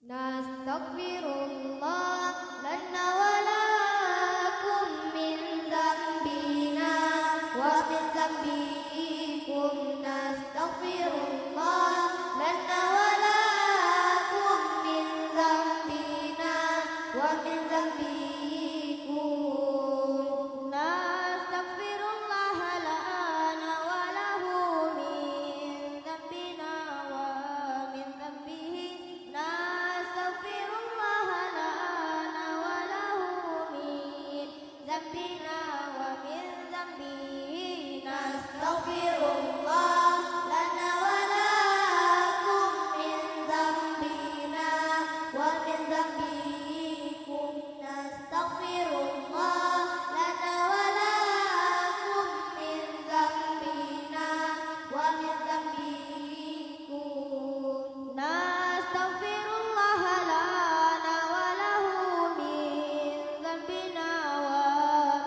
Nastaghfirullah lana wa lakum min dzambina wa min dzambikum. Nastaghfirullah lana wa lakum min dzambina wa min dzambikum. Nastaghfirullah lana wa lahu min dzambina wa min dzambihi. Nastaghfirullah lana wa lahu min dzambina wa min dzambihi. Nastaghfirullah lana wa lakum min dzambina wa min dzambikum. Nastaghfirullah lana wa lakum min dzambina wa min dzambikum. Nastaghfirullah lana wa lahu min dzambina wa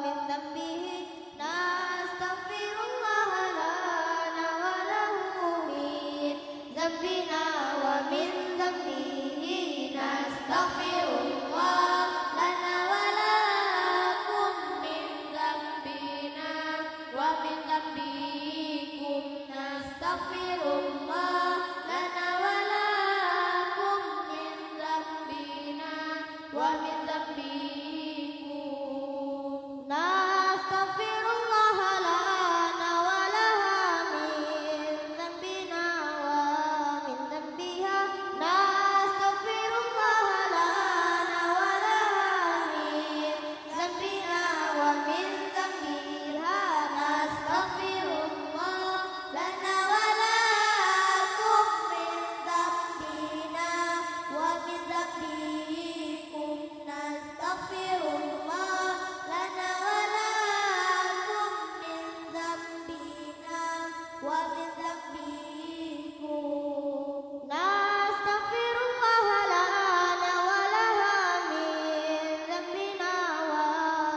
min dzambihi. Nastaghfirullah lana wa lahu min dzambina wa min dzambihi. Nastaghfirullah lana wa lakum min dzambina wa min dzambikum. Nastaghfirullah lana wa lakum min dzambina wa min dzambikum. Nastaghfirullah lana wa laha min dzambina wa min dzambiha. Nastaghfirullah lana wa laha min dzambina wa min dzambiha. Nastaghfirullah lana wa lakum min dzambina wa min dzambikum. Nastaghfirullah lana wa lakum min dzambina wa min dzambikum. Nastaghfirullah lana wa laha min dzambina wa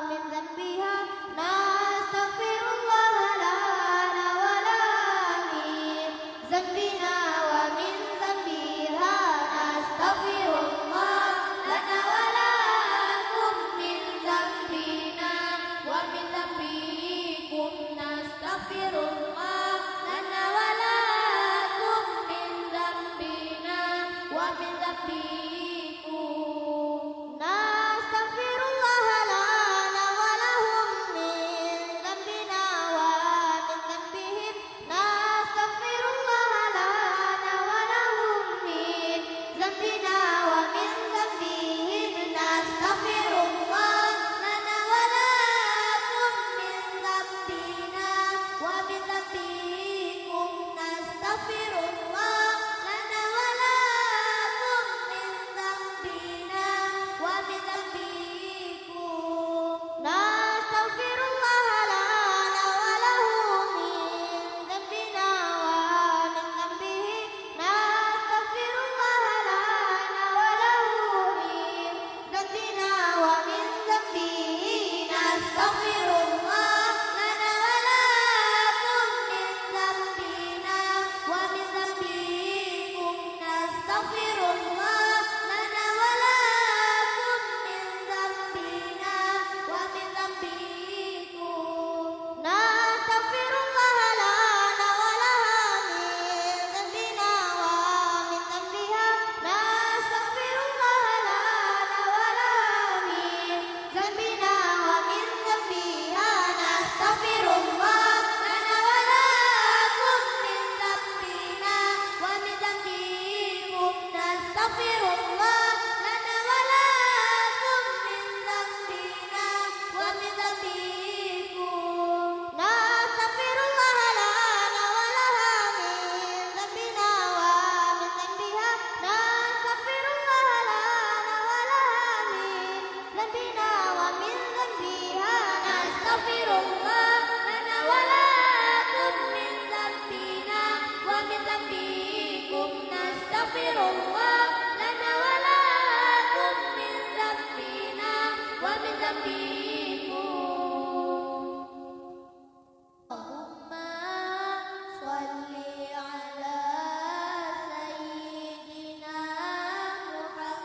min dzambiha. Nastaghfirullah lana wa laha min dzambina wa min dzambiha. Nastaghfirullah lana wa lakum min dzambina wa min dzambikum. Nastaghfirullah lana wa lakum min dzambina wa min dzambikum. Nastaghfirullah lana wa lahum min dzambina wa min dzambihim. Nastaghfirullah lana wa lahum min dzambina wa min dzambihim. Nastaghfirullah lana wa lakum min dzambina wa min dzambikum. Nastaghfirullah lana wa lakum min dzambina wa min dzambikum. Nastaghfirullah lana wa lahum min dzambina wa min dzambihi. Nastaghfirullah lana wa lahum min dzambina wa min dzambihi. Nastaghfirullah lana wa lakum min dzambina wa min dzambikum. Nastaghfirullah lana wa lakum min dzambina wa min dzambikum. Nastaghfirullah lana wa laha min dzambina wa min dzambiha. Nastaghfirullah lana wa laha min dzambina wa min dzambiha. Nastaghfirullah lana wa lakum min dzambina wa min dzambikum. Nastaghfirullah lana wa lakum min dzambina wa min dzambikum. Nastaghfirullah lana wa laha min dzambina wa min dzambiha. Nastaghfirullah lana wa laha min dzambina wa min dzambiha. Nastaghfirullah lana wa lakum min dzambina wa min dzambikum. Nastaghfirullah lana wa lakum min dzambina wa min dzambikum. Allahumma shalli ala sayyidina Muhammad.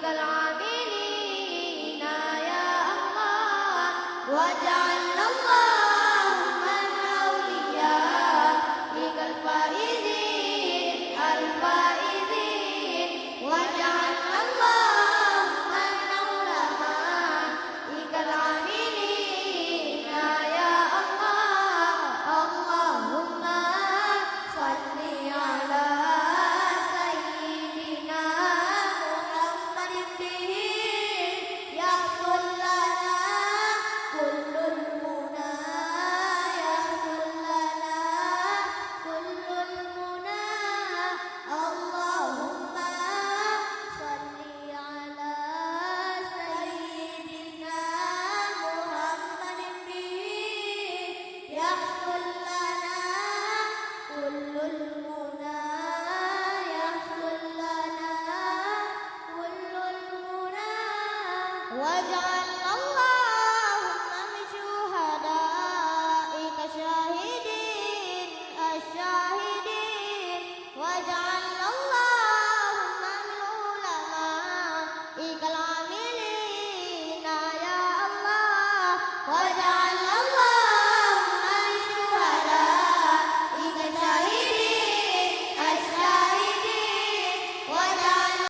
العاملين يا الله واجعلنا الله